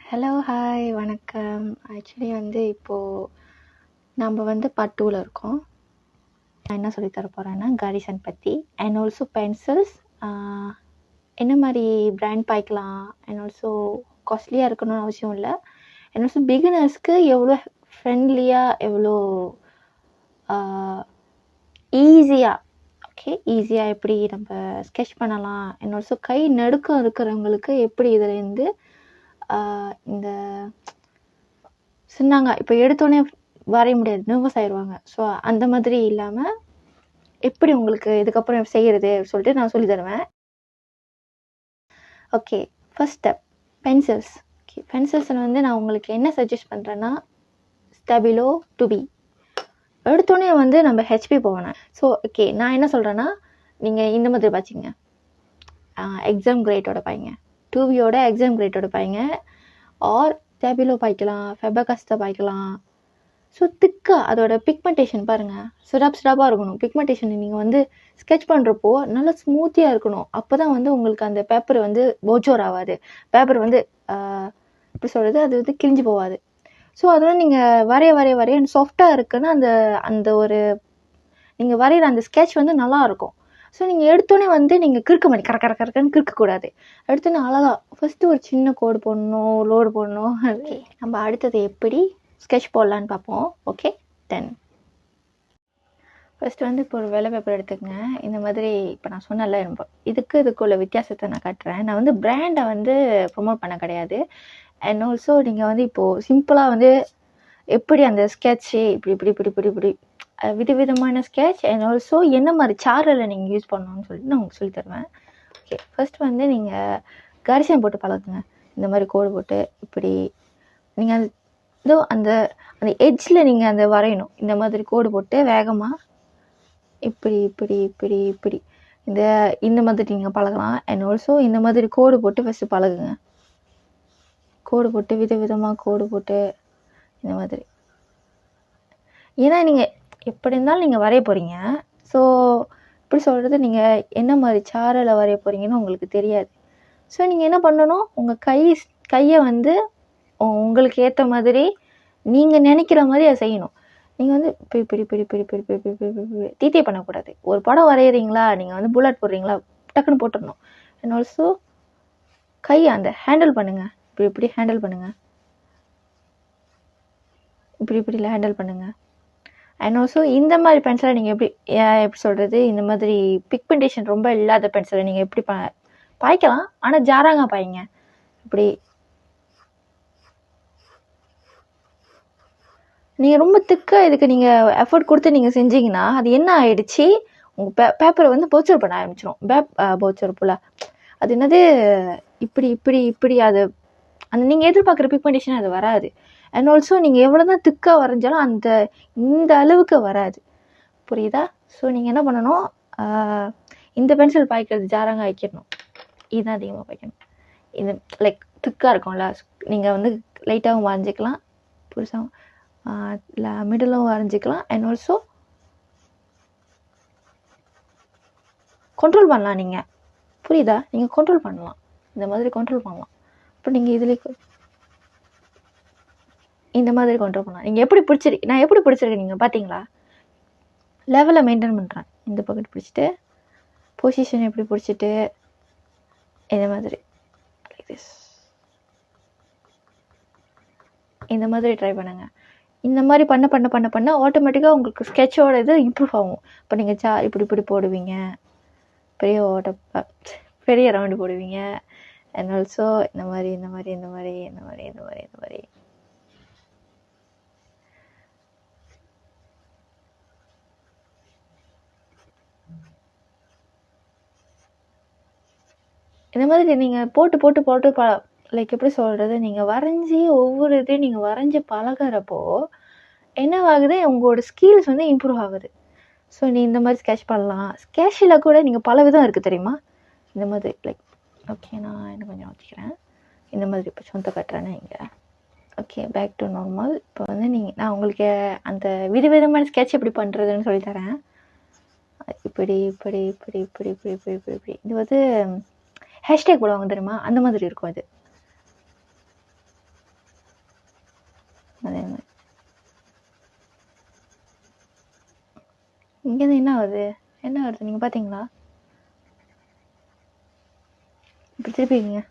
Hello, hi, வணக்கம். Actually வந்து இப்போது நம்ம வந்து பார்ட் 2ல இருக்கோம். நான் என்ன சொல்லி தர போகிறேன்னா காரிசன் பற்றி அண்ட் ஆல்சோ பென்சில்ஸ் என்ன மாதிரி பிராண்ட் பாய்க்கலாம் அண்ட் ஆல்சோ காஸ்ட்லியாக இருக்கணும்னு அவசியம் இல்லை. அண்ட் ஆல்சோ பிகினர்ஸ்க்கு எவ்வளோ ஃப்ரெண்ட்லியாக எவ்வளோ ஈஸியாக ஈஸியாக எப்படி நம்ம ஸ்கெட்ச் பண்ணலாம் அண்ட் ஆல்சோ கை நடுக்கம் இருக்கிறவங்களுக்கு எப்படி இதுலேருந்து இந்த சொன்னாங்க இப்போ எடுத்தோடனே வரைய முடியாது, நர்வஸ் ஆயிடுவாங்க. ஸோ அந்த மாதிரி இல்லாமல் எப்படி உங்களுக்கு இதுக்கப்புறம் செய்கிறது சொல்லிட்டு நான் சொல்லி தருவேன். Okay, first step pencils. Okay, பென்சில்ஸில் வந்து நான் உங்களுக்கு என்ன சஜஸ்ட் பண்ணுறேன்னா ஸ்டெபிலோ 2B. எடுத்தோடனே வந்து நம்ம ஹெச்பி போவேன். ஸோ ஓகே, நான் என்ன சொல்கிறேன்னா நீங்கள் இந்த மாதிரி பாய்ச்சிங்க, எக்ஸாம் கிரேட்டோட பாய்ங்க, 2Bயோட எக்ஸாம் கிரேட்டோட பாய்ங்க, ஆர் ஸ்டெபிலோ பாய்க்கலாம், ஃபெபர்-காஸ்டல் பாய்க்கலாம். ஸோ திக்காக அதோட பிக்மெண்டேஷன் பாருங்கள், சிடாப்பாக இருக்கணும். பிக்மெண்டேஷன் நீங்கள் வந்து ஸ்கெட்ச் பண்ணுறப்போ நல்லா ஸ்மூத்தியாக இருக்கணும். அப்போ தான் வந்து உங்களுக்கு அந்த பேப்பர் வந்து போச்சோர் ஆகாது, பேப்பர் வந்து எப்படி சொல்கிறது, அது வந்து கிழிஞ்சு போகாது. ஸோ அதெல்லாம் நீங்கள் வரைய சாஃப்டாக இருக்குன்னா அந்த அந்த ஒரு நீங்கள் வரைகிற அந்த ஸ்கெட்ச் வந்து நல்லாயிருக்கும். ஸோ நீங்கள் எடுத்தோடனே வந்து நீங்கள் கிறுக்க மாதிரி கரெக்டான்னு கிறுக்கக்கூடாது. எடுத்தோடனே அழகாக ஃபஸ்ட்டு ஒரு சின்ன கோடு போடணும், லோடு போடணும். ஓகே, நம்ம அடுத்தது எப்படி ஸ்கெட்ச் போடலான்னு பார்ப்போம். ஓகே, 10. ஃபஸ்ட்டு வந்து இப்போ ஒரு வெள்ளை பேப்பர் எடுத்துக்கங்க. இந்த மாதிரி இப்போ நான் சொன்னல, இதுக்குள்ள வித்தியாசத்தை நான் காட்டுறேன். நான் வந்து பிராண்டை வந்து ப்ரொமோட் பண்ண கிடையாது. அண்ட் ஆல்சோ நீங்கள் வந்து இப்போது சிம்பிளாக வந்து எப்படி அந்த ஸ்கெட்சு இப்படி விதவிதமான ஸ்கெட்ச் அண்ட் ஆல்சோ என்ன மாதிரி சாரில் நீங்கள் யூஸ் பண்ணணும்னு சொல்லிட்டு நான் உங்களுக்கு சொல்லி தருவேன். ஓகே, ஃபர்ஸ்ட் வந்து நீங்கள் கரிசன் போட்டு பழகுங்க. இந்த மாதிரி கோடு போட்டு இப்படி நீங்கள் இதோ அந்த அந்த எட்ஜில் நீங்கள் அந்த வரையணும். இந்த மாதிரி கோடு போட்டு வேகமாக இப்படி இந்த மாதிரி நீங்கள் பழகலாம். அண்ட் ஆல்சோ இந்த மாதிரி கோடு போட்டு ஃபஸ்ட்டு பழகுங்க. கோடு போட்டு விதவிதமாக கோடு போட்டு இந்த மாதிரி, ஏன்னா நீங்கள் எப்படி இருந்தாலும் நீங்கள் வரைய போகிறீங்க. ஸோ இப்படி சொல்கிறது, நீங்கள் என்ன மாதிரி சாரில் வரைய போகிறீங்கன்னு உங்களுக்கு தெரியாது. ஸோ நீங்கள் என்ன பண்ணணும், உங்கள் கையை வந்து உங்களுக்கு ஏற்ற மாதிரி நீங்கள் நினைக்கிற மாதிரி அதை செய்யணும். நீங்கள் வந்து இப்படி தீத்தே பண்ணக்கூடாது. ஒரு படம் வரைகிறீங்களா, நீங்கள் வந்து புல்லட் போடுறீங்களா, டக்குன்னு போட்டுடணும். அண்ட் ஆல்சோ கையை அந்த ஹேண்டில் பண்ணுங்கள், இப்படி ஹேண்டில் பண்ணுங்கள், இப்படிலாம் ஹேண்டில் பண்ணுங்கள். அண்ட் ஆல்சோ இந்த மாதிரி பென்சிலை நீங்கள் எப்படி சொல்கிறது, இந்த மாதிரி பிக்மெண்டேஷன் ரொம்ப இல்லாத பென்சிலை நீங்கள் எப்படி பாய்க்கலாம், ஆனால் ஜாராங்க பாய்ங்க. இப்படி நீங்கள் ரொம்ப திக்காக இதுக்கு நீங்கள் எஃபர்ட் கொடுத்து நீங்கள் செஞ்சீங்கன்னா அது என்ன ஆகிடுச்சு, உங்கள் பேப்பரை வந்து போச்சர் பண்ண ஆரம்பிச்சிடும். போச்சர் போல் அது என்னது, இப்படி அது அந்த நீங்கள் எதிர்பார்க்குற பிக்மெண்டேஷன் அது வராது. அண்ட் ஆல்சோ நீங்கள் எவ்வளோ தான் திக்காக வரைஞ்சாலும் இந்த அளவுக்கு வராது. புரியுதா? ஸோ நீங்கள் என்ன பண்ணணும், இந்த பென்சில் பாய்க்கிறது ஜாராங்க வைக்கணும், இதுதான் அதிகமாக பாய்க்கணும். இது லைக் திக்காக இருக்கும்ல, நீங்கள் வந்து லைட்டாகவும் வரைஞ்சிக்கலாம், புதுசாகவும் மிடிலும் வரைஞ்சிக்கலாம். அண்ட் ஆல்சோ கண்ட்ரோல் பண்ணலாம். நீங்கள் புரியுதா, நீங்கள் கண்ட்ரோல் பண்ணலாம், இந்த மாதிரி கண்ட்ரோல் பண்ணலாம். இப்போ நீங்கள் இதுலேயே இந்த மாதிரி கண்ட்ரோல் பண்ணலாம். நீங்கள் நான் எப்படி பிடிச்சிருக்கேன் நீங்கள் பார்த்தீங்களா, லெவலை மெயின்டைன் பண்ணுறேன். இந்த பக்கெட் பிடிச்சிட்டு பொசிஷன் எப்படி பிடிச்சிட்டு இந்த மாதிரி இந்த மாதிரி ட்ரை பண்ணுங்கள். இந்த மாதிரி பண்ண ஆட்டோமேட்டிக்காக உங்களுக்கு ஸ்கெட்சோட இது இம்ப்ரூவ் ஆகும். இப்போ நீங்கள் இப்படி போடுவீங்க, பெரிய ரவுண்டு போடுவீங்க. அண்ட் ஆல்சோ இந்த மாதிரி இந்த மாதிரி நீங்கள் போட்டு லைக் எப்படி சொல்கிறது, நீங்கள் வரைஞ்சி ஒவ்வொரு இதையும் நீங்கள் வரைஞ்சி பழகிறப்போ என்ன ஆகுது, உங்களோட ஸ்கில்ஸ் வந்து இம்ப்ரூவ் ஆகுது. ஸோ நீ இந்த மாதிரி ஸ்கெட்ச் பண்ணலாம். ஸ்கெட்சில் கூட நீங்கள் பல விதம் இருக்குது தெரியுமா. இந்த மாதிரி லைக் ஓகே, நான் இன்னும் கொஞ்சம் வச்சுக்கிறேன். இந்த மாதிரி இப்போ சொந்த கட்டுறேன்னா இங்கே. Okay, back to normal. இப்போ வந்து நான் உங்களுக்கு அந்த விதவிதமான ஸ்கெட்ச் எப்படி பண்ணுறதுன்னு சொல்லித்தரேன். இப்படி இது வந்து ஹேஷ்டேக் போடுவாங்க தெரியுமா, அந்த மாதிரி இருக்கும் அது. இங்கேருந்து என்ன வருது நீங்கள் பார்த்தீங்களா? இப்படி திருப்பிங்க.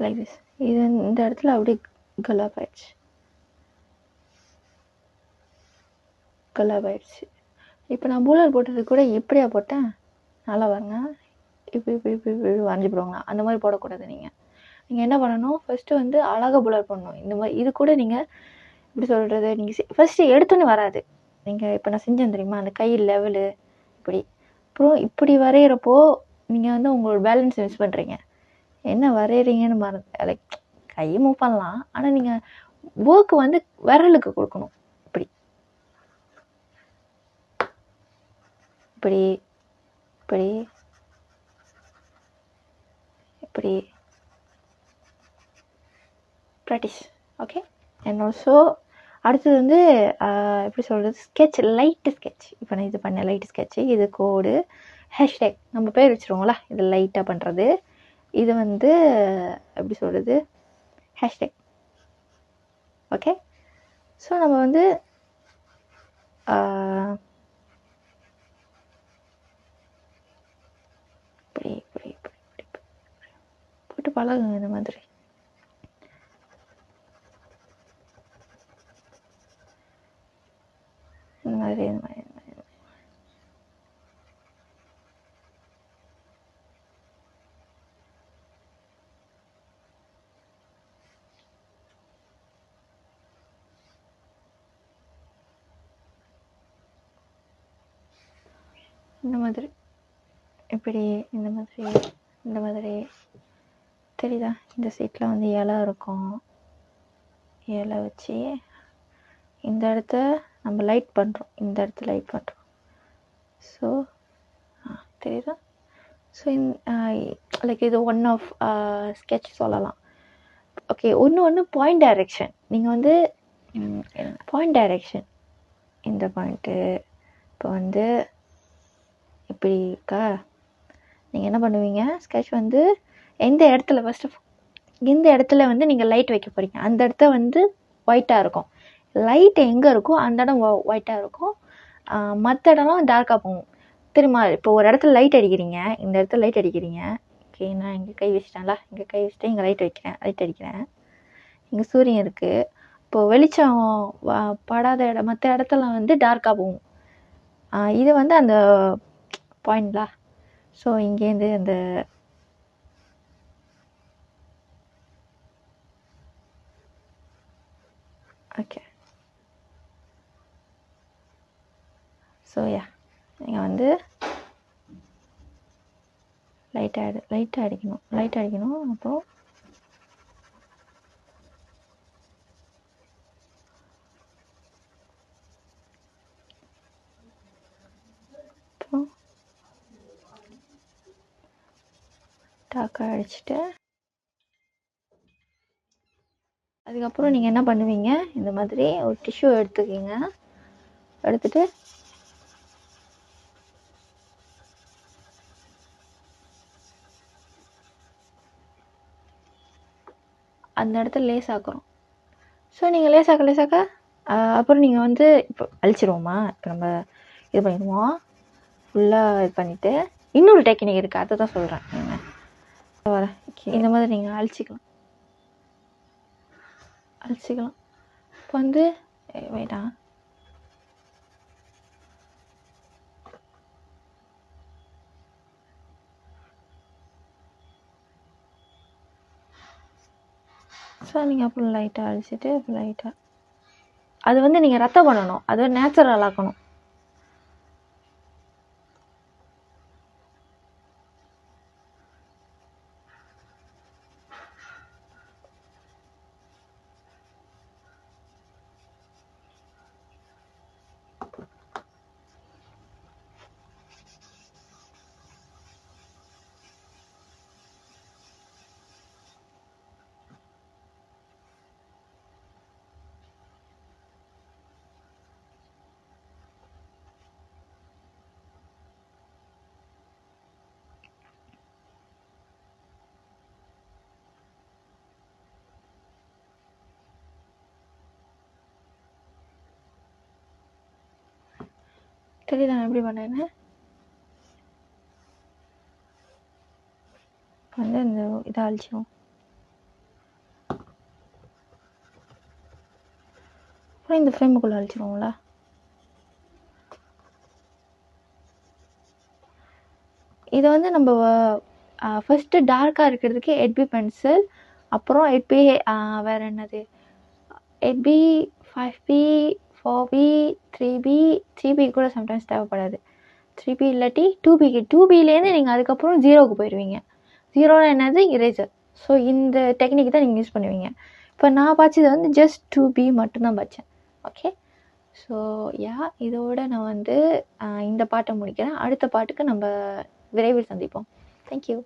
Like this. இது இந்த இடத்துல அப்படி கலாப் ஆயிடுச்சு. இப்போ நான் பூலர் போட்டது கூட எப்படியா போட்டேன்? நல்லா பாருங்க. இப்படி இப்படி இப்படி இப்படி வரைஞ்சி போடுவாங்க. அந்த மாதிரி போடக்கூடாது. நீங்கள் என்ன பண்ணணும், ஃபஸ்ட்டு வந்து அழகாக பூலர் பண்ணணும். இந்த மாதிரி இது கூட நீங்கள் எப்படி சொல்கிறது, நீங்கள் ஃபஸ்ட்டு எடுத்தோன்னே வராது. நீங்கள் இப்போ நான் செஞ்சேன் தெரியுமா, அந்த கை லெவலு இப்படி, அப்புறம் இப்படி வரைகிறப்போ நீங்கள் வந்து உங்களோட பேலன்ஸ் மிஸ் பண்ணுறீங்க. என்ன வரைகிறீங்கன்னு லைக் கை மூவ் பண்ணலாம், ஆனால் நீங்கள் ஒர்க்கு வந்து விரலுக்கு கொடுக்கணும். இப்படி இப்படி இப்படி இப்படி ப்ராக்டிஸ். ஓகே. அண்ட் ஆல்சோ அடுத்தது வந்து எப்படி சொல்கிறது, ஸ்கெட்ச், லைட்டு ஸ்கெட்ச். இப்போ நான் இது பண்ணேன் லைட்டு ஸ்கெட்சு. இது கோடு, ஹேஷ்டேக் நம்ம பேர் வச்சுருவோங்களா, இது லைட்டாக பண்ணுறது. இது வந்து எப்படி சொல்கிறது, ஹேஷ்டேக். ஓகே. ஸோ நம்ம வந்து இப்படி இப்படி இப்படி இப்படி போட்டு பழகுங்க. இந்த மாதிரி இந்த மாதிரி இந்த மாதிரி இந்த மாதிரி இப்படி இந்த மாதிரி இந்த மாதிரி தெரியுதா? இந்த சைட்டில் வந்து இலை இருக்கும். இலை வச்சு இந்த இடத்த நம்ம லைட் பண்ணுறோம். இந்த இடத்த லைட் பண்ணுறோம். ஸோ தெரியுதா? ஸோ லைக் இது ஒன் ஆஃப் ஸ்கெட்ச் சொல்லலாம். ஓகே. ஒன்று பாயிண்ட் டைரெக்ஷன். நீங்கள் வந்து பாயிண்ட் டைரெக்ஷன், இந்த பாயிண்ட்டு இப்போ வந்து இப்படி இருக்கா, நீங்கள் என்ன பண்ணுவீங்க, ஸ்கெட்ச் வந்து எந்த இடத்துல ஃபஸ்ட்டு எந்த இடத்துல வந்து நீங்கள் லைட் வைக்க போகிறீங்க, அந்த இடத்த வந்து ஒயிட்டாக இருக்கும். லைட் எங்கே இருக்கோ அந்த இடம் ஒயிட்டாக இருக்கும். மற்ற இடம்லாம் டார்க்காக போகும். தெரியுமா? இப்போ ஒரு இடத்துல லைட் அடிக்கிறீங்க, இந்த இடத்துல லைட் அடிக்கிறீங்க. ஓகே. நான் இங்கே கை வச்சிட்டேன்ல, இங்கே கை வச்சுட்டு இங்கே லைட் அடிக்கிறேன். இங்கே சூரியன் இருக்குது. இப்போது வெளிச்சம் படாத இடம், மற்ற இடத்துல வந்து டார்க்காக போகும். இது வந்து அந்த பாயிண்ட்லா. ஸோ இங்கேருந்து அந்த ஓகே. ஸோ நீங்கள் வந்து லைட்டாக அடிக்கணும். அப்புறம் டாக்காக அடிச்சுட்டு அதுக்கப்புறம் நீங்கள் என்ன பண்ணுவீங்க, இந்த மாதிரி ஒரு டிஷ்யூ எடுத்துக்கிங்க. எடுத்துட்டு அந்த இடத்துல லேசாக்குறோம். ஸோ நீங்கள் லேசாக்க அப்புறம் நீங்கள் வந்து இப்போ அழிச்சிருவோமா, இப்போ நம்ம இது பண்ணிடுவோம். ஃபுல்லாக இது பண்ணிவிட்டு இன்னொரு டெக்னிக் இருக்குது, அதை தான் சொல்கிறேன். வரேன். இந்த மாதிரி நீங்கள் அழிச்சிக்கலாம். இப்போ வந்து வேண்டாம், ஸோ நீங்கள் அப்புறம் லைட்டாக அழிச்சிட்டு லைட்டாக அது வந்து நீங்கள் ரத்தம் பண்ணணும், அது நேச்சுரல் ஆக்கணும். தெரியல நான் எப்படி பண்ணேன்னு. வந்து இந்த இதை அழிச்சிரும். அப்புறம் இந்த ஃப்ரேமுக்குள்ளே அழிச்சிருவோம்ல. இதை வந்து நம்ம ஃபஸ்ட்டு டார்க்காக இருக்கிறதுக்கு 8B பென்சில், அப்புறம் 8B வேறு என்னது 8B 5B 4B 3B கூட சம்டைம்ஸ் தேவைப்படாது. 3B இல்லாட்டி 2B. 2Bலேருந்து நீங்கள் அதுக்கப்புறம் 0க்கு போயிடுவீங்க. 0னா என்னது இரேசர். ஸோ இந்த டெக்னிக் தான் நீங்கள் யூஸ் பண்ணுவீங்க. இப்போ நான் பார்த்தது வந்து ஜஸ்ட் 2B மட்டும்தான் பார்த்தேன். ஓகே, ஸோ இதோட நான் வந்து இந்த பாட்டை முடிக்கிறேன். அடுத்த பாட்டுக்கு நம்ம விரைவில் சந்திப்போம். தேங்க்யூ.